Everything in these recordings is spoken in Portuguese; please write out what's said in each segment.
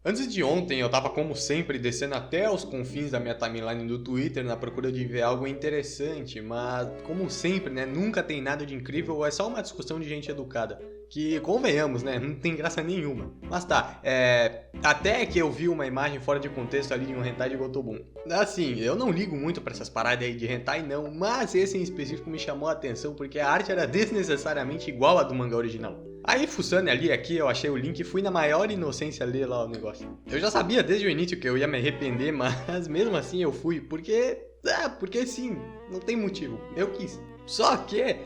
Antes de ontem, eu tava como sempre descendo até os confins da minha timeline do Twitter na procura de ver algo interessante, mas como sempre, né, nunca tem nada de incrível, é só uma discussão de gente educada. Que, convenhamos, né, não tem graça nenhuma. Mas tá, até que eu vi uma imagem fora de contexto ali de um hentai de Gotobun. Assim, eu não ligo muito pra essas paradas aí de hentai não, mas esse em específico me chamou a atenção porque a arte era desnecessariamente igual à do mangá original. Aí, fuçando ali aqui, eu achei o link e fui na maior inocência ler lá o negócio. Eu já sabia desde o início que eu ia me arrepender, mas mesmo assim eu fui, porque sim, não tem motivo, eu quis. Só que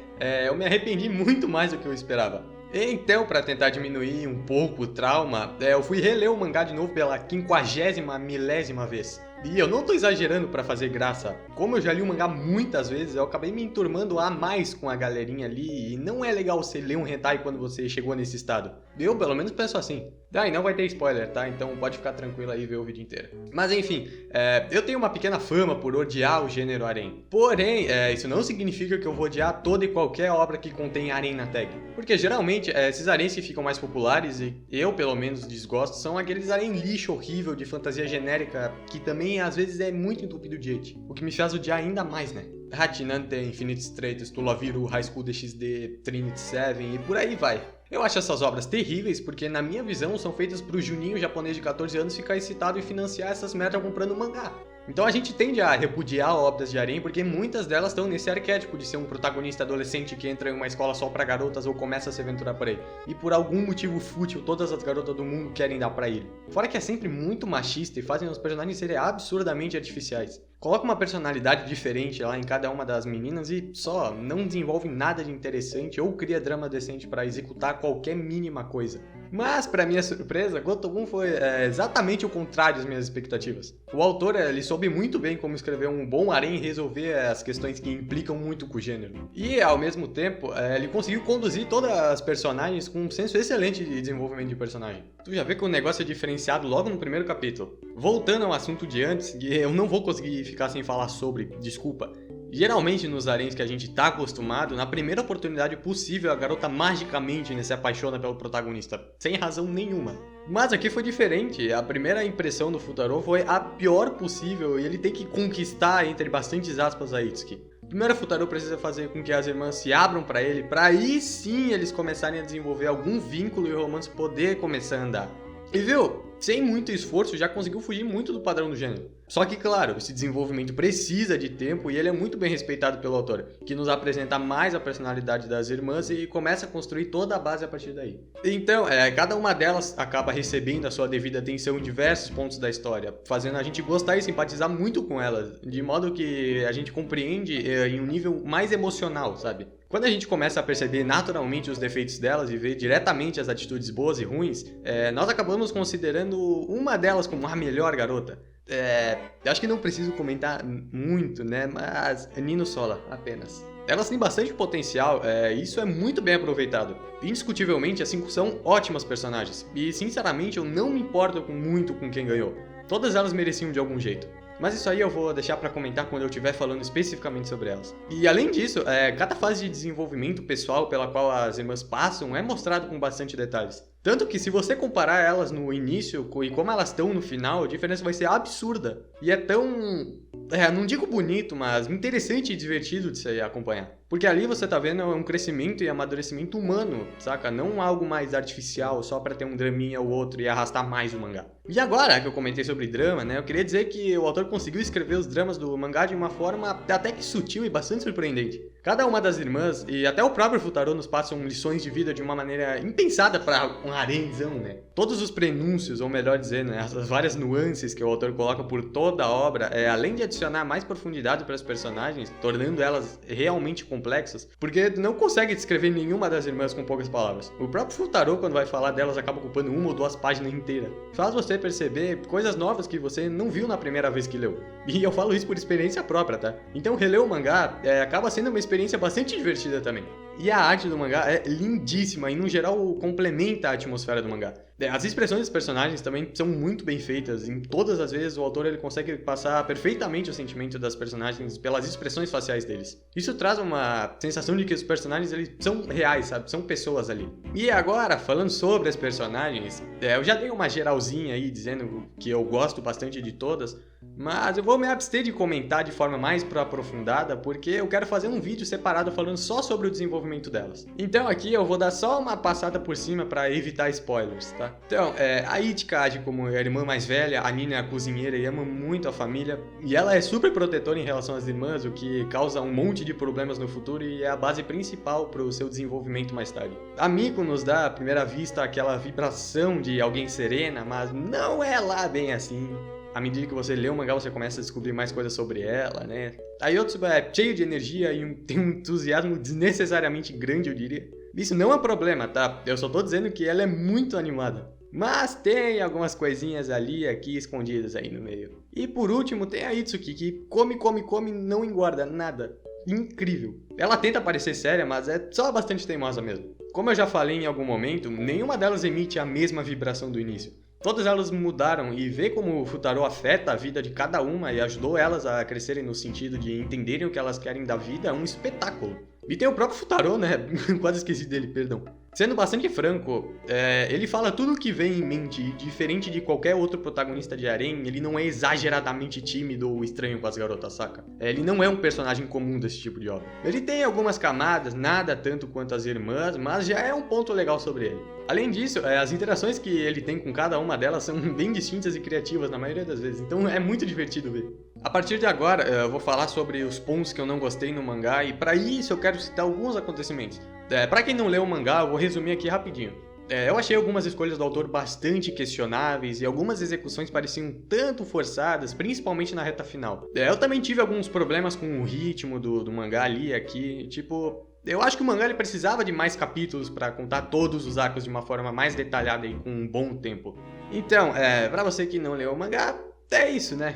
eu me arrependi muito mais do que eu esperava. Então, para tentar diminuir um pouco o trauma, eu fui reler o mangá de novo pela 50ª milésima vez. E eu não tô exagerando pra fazer graça. Como eu já li o mangá muitas vezes, eu acabei me enturmando a mais com a galerinha ali. E não é legal você ler um hentai quando você chegou nesse estado. Eu, pelo menos, penso assim. E não vai ter spoiler, tá? Então pode ficar tranquilo aí e ver o vídeo inteiro. Mas enfim, eu tenho uma pequena fama por odiar o gênero harem. Porém, isso não significa que eu vou odiar toda e qualquer obra que contém harem na tag. Porque geralmente, esses haréns que ficam mais populares, e eu pelo menos desgosto, são aqueles harém lixo horrível de fantasia genérica que também às vezes é muito entupido de eti. O que me faz odiar ainda mais, né? Hatinante, Infinite Straits, Tulaviru, High School DxD, Trinity Seven e por aí vai. Eu acho essas obras terríveis porque, na minha visão, são feitas pro Juninho japonês de 14 anos ficar excitado e financiar essas merdas comprando mangá. Então a gente tende a repudiar obras de harém porque muitas delas estão nesse arquétipo de ser um protagonista adolescente que entra em uma escola só pra garotas ou começa a se aventurar por aí. E por algum motivo fútil, todas as garotas do mundo querem dar pra ele. Fora que é sempre muito machista e fazem os personagens serem absurdamente artificiais. Coloca uma personalidade diferente lá em cada uma das meninas e só não desenvolve nada de interessante ou cria drama decente pra executar qualquer mínima coisa. Mas, pra minha surpresa, Gotobun foi exatamente o contrário das minhas expectativas. O autor ele soube muito bem como escrever um bom harém e resolver as questões que implicam muito com o gênero. E, ao mesmo tempo, ele conseguiu conduzir todas as personagens com um senso excelente de desenvolvimento de personagem. Tu já vê que o negócio é diferenciado logo no primeiro capítulo. Voltando ao assunto de antes, que eu não vou conseguir ficar sem falar sobre, desculpa. Geralmente nos haréns que a gente tá acostumado, na primeira oportunidade possível a garota magicamente se apaixona pelo protagonista, sem razão nenhuma. Mas aqui foi diferente, a primeira impressão do Futaro foi a pior possível e ele tem que conquistar, entre bastantes aspas, a Itsuki. Primeiro, Futaro precisa fazer com que as irmãs se abram pra ele, pra aí sim eles começarem a desenvolver algum vínculo e o romance poder começar a andar. E viu, sem muito esforço já conseguiu fugir muito do padrão do gênero. Só que, claro, esse desenvolvimento precisa de tempo e ele é muito bem respeitado pelo autor, que nos apresenta mais a personalidade das irmãs e começa a construir toda a base a partir daí. Então, cada uma delas acaba recebendo a sua devida atenção em diversos pontos da história, fazendo a gente gostar e simpatizar muito com elas, de modo que a gente compreende em um nível mais emocional, sabe? Quando a gente começa a perceber naturalmente os defeitos delas e ver diretamente as atitudes boas e ruins, nós acabamos considerando uma delas como a melhor garota. Eu acho que não preciso comentar muito, né? Mas Nino Sola, apenas. Elas têm bastante potencial, e isso é muito bem aproveitado. Indiscutivelmente, as 5 são ótimas personagens. E, sinceramente, eu não me importo muito com quem ganhou. Todas elas mereciam de algum jeito. Mas isso aí eu vou deixar pra comentar quando eu estiver falando especificamente sobre elas. E além disso, cada fase de desenvolvimento pessoal pela qual as irmãs passam é mostrado com bastante detalhes. Tanto que se você comparar elas no início e como elas estão no final, a diferença vai ser absurda. E é tão... não digo bonito, mas interessante e divertido de se acompanhar. Porque ali você tá vendo um crescimento e amadurecimento humano, saca? Não algo mais artificial só pra ter um draminha ou outro e arrastar mais o mangá. E agora que eu comentei sobre drama, né? Eu queria dizer que o autor conseguiu escrever os dramas do mangá de uma forma até que sutil e bastante surpreendente. Cada uma das irmãs, e até o próprio Futaro, nos passam lições de vida de uma maneira impensada pra um harenzão, né? Todos os prenúncios, ou melhor dizer, né, as várias nuances que o autor coloca por toda a obra, além de adicionar mais profundidade para as personagens, tornando elas realmente complexas, porque não consegue descrever nenhuma das irmãs com poucas palavras. O próprio Futaro, quando vai falar delas, acaba ocupando 1 ou 2 páginas inteiras. Faz você perceber coisas novas que você não viu na primeira vez que leu. E eu falo isso por experiência própria, tá? Então reler o mangá acaba sendo uma experiência bastante divertida também. E a arte do mangá é lindíssima e, no geral, complementa a atmosfera do mangá. As expressões dos personagens também são muito bem feitas. Em todas as vezes o autor ele consegue passar perfeitamente o sentimento das personagens pelas expressões faciais deles. Isso traz uma sensação de que os personagens eles são reais, sabe? São pessoas ali. E agora, falando sobre as personagens, eu já dei uma geralzinha aí dizendo que eu gosto bastante de todas, mas eu vou me abster de comentar de forma mais aprofundada porque eu quero fazer um vídeo separado falando só sobre o desenvolvimento delas. Então aqui eu vou dar só uma passada por cima para evitar spoilers, tá? Então, a Ichika age como a irmã mais velha, a Nina é a cozinheira e ama muito a família, e ela é super protetora em relação às irmãs, o que causa um monte de problemas no futuro e é a base principal para o seu desenvolvimento mais tarde. A Miko nos dá à primeira vista aquela vibração de alguém serena, mas não é lá bem assim. À medida que você lê o mangá, você começa a descobrir mais coisas sobre ela, né? A Yotsuba é cheia de energia e tem um entusiasmo desnecessariamente grande, eu diria. Isso não é um problema, tá? Eu só tô dizendo que ela é muito animada. Mas tem algumas coisinhas ali e aqui escondidas aí no meio. E por último, tem a Itsuki, que come, não engorda nada. Incrível. Ela tenta parecer séria, mas é só bastante teimosa mesmo. Como eu já falei em algum momento, nenhuma delas emite a mesma vibração do início. Todas elas mudaram e ver como o Futaro afeta a vida de cada uma e ajudou elas a crescerem no sentido de entenderem o que elas querem da vida é um espetáculo. E tem o próprio Futaro, né? Quase esqueci dele, perdão. Sendo bastante franco, ele fala tudo o que vem em mente e diferente de qualquer outro protagonista de Harem, ele não é exageradamente tímido ou estranho com as garotas, saca? Ele não é um personagem comum desse tipo de obra. Ele tem algumas camadas, nada tanto quanto as irmãs, mas já é um ponto legal sobre ele. Além disso, as interações que ele tem com cada uma delas são bem distintas e criativas na maioria das vezes, então é muito divertido ver. A partir de agora, eu vou falar sobre os pontos que eu não gostei no mangá e para isso eu quero citar alguns acontecimentos. Para quem não leu o mangá, eu vou resumir aqui rapidinho. Eu achei algumas escolhas do autor bastante questionáveis e algumas execuções pareciam tanto forçadas, principalmente na reta final. Eu também tive alguns problemas com o ritmo do mangá ali e aqui, tipo... Eu acho que o mangá ele precisava de mais capítulos para contar todos os arcos de uma forma mais detalhada e com um bom tempo. Então, pra você que não leu o mangá, é isso, né?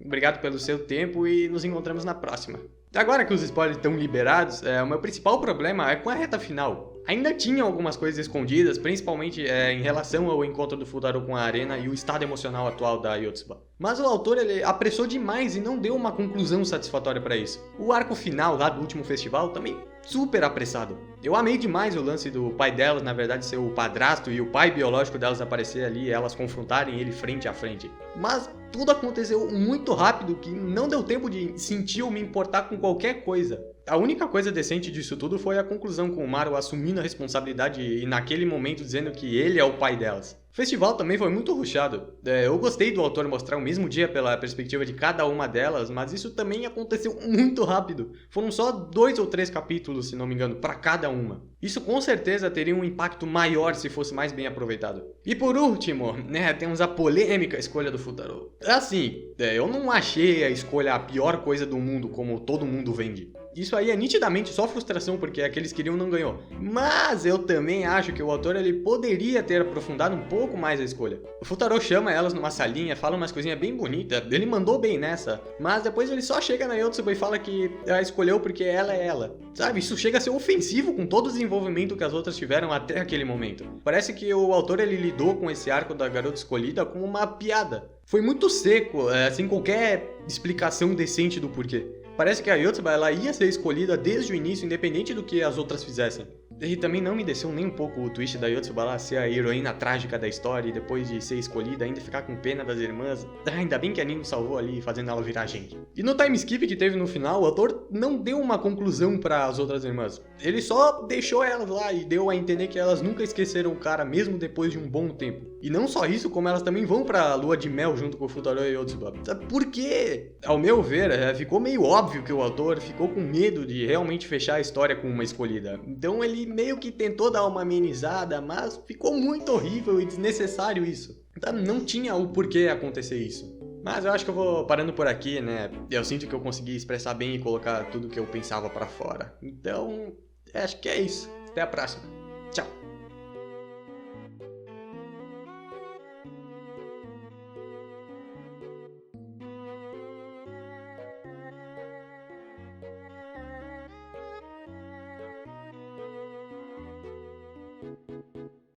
Obrigado pelo seu tempo e nos encontramos na próxima. Agora que os spoilers estão liberados, o meu principal problema é com a reta final. Ainda tinha algumas coisas escondidas, principalmente em relação ao encontro do Futaro com a Arena e o estado emocional atual da Yotsuba. Mas o autor ele apressou demais e não deu uma conclusão satisfatória para isso. O arco final lá do último festival também super apressado. Eu amei demais o lance do pai delas, na verdade, ser o padrasto e o pai biológico delas aparecer ali e elas confrontarem ele frente a frente. Mas tudo aconteceu muito rápido que não deu tempo de sentir ou me importar com qualquer coisa. A única coisa decente disso tudo foi a conclusão com o Maru assumindo a responsabilidade e naquele momento dizendo que ele é o pai delas. O festival também foi muito rushado. Eu gostei do autor mostrar o mesmo dia pela perspectiva de cada uma delas, mas isso também aconteceu muito rápido. Foram só 2 ou 3 capítulos, se não me engano, para cada uma. Isso com certeza teria um impacto maior se fosse mais bem aproveitado. E por último, temos a polêmica escolha do Futaro. Assim, eu não achei a escolha a pior coisa do mundo, como todo mundo vende. Isso aí é nitidamente só frustração porque aqueles queriam não ganhou. Mas eu também acho que o autor ele poderia ter aprofundado um pouco mais a escolha. O Futaro chama elas numa salinha, fala umas coisinhas bem bonitas, ele mandou bem nessa, mas depois ele só chega na Yotsuba e fala que ela escolheu porque ela é ela. Sabe, isso chega a ser ofensivo com todo o desenvolvimento que as outras tiveram até aquele momento. Parece que o autor ele lidou com esse arco da garota escolhida como uma piada. Foi muito seco, sem qualquer explicação decente do porquê. Parece que a Yotsuba ela ia ser escolhida desde o início, independente do que as outras fizessem. E também não me desceu nem um pouco o twist da Yotsuba lá ser a heroína trágica da história e depois de ser escolhida ainda ficar com pena das irmãs. Ainda bem que a Nino salvou ali, fazendo ela virar gente. E no time skip que teve no final, o autor não deu uma conclusão para as outras irmãs. Ele só deixou elas lá e deu a entender que elas nunca esqueceram o cara mesmo depois de um bom tempo. E não só isso, como elas também vão pra lua de mel junto com o Futaro e Yotsuba. Por quê? Ao meu ver, ficou meio óbvio que o autor ficou com medo de realmente fechar a história com uma escolhida. Então ele meio que tentou dar uma amenizada, mas ficou muito horrível e desnecessário isso. Então, não tinha o porquê acontecer isso. Mas eu acho que eu vou parando por aqui, né? Eu sinto que eu consegui expressar bem e colocar tudo que eu pensava pra fora. Então, acho que é isso. Até a próxima. Tchau.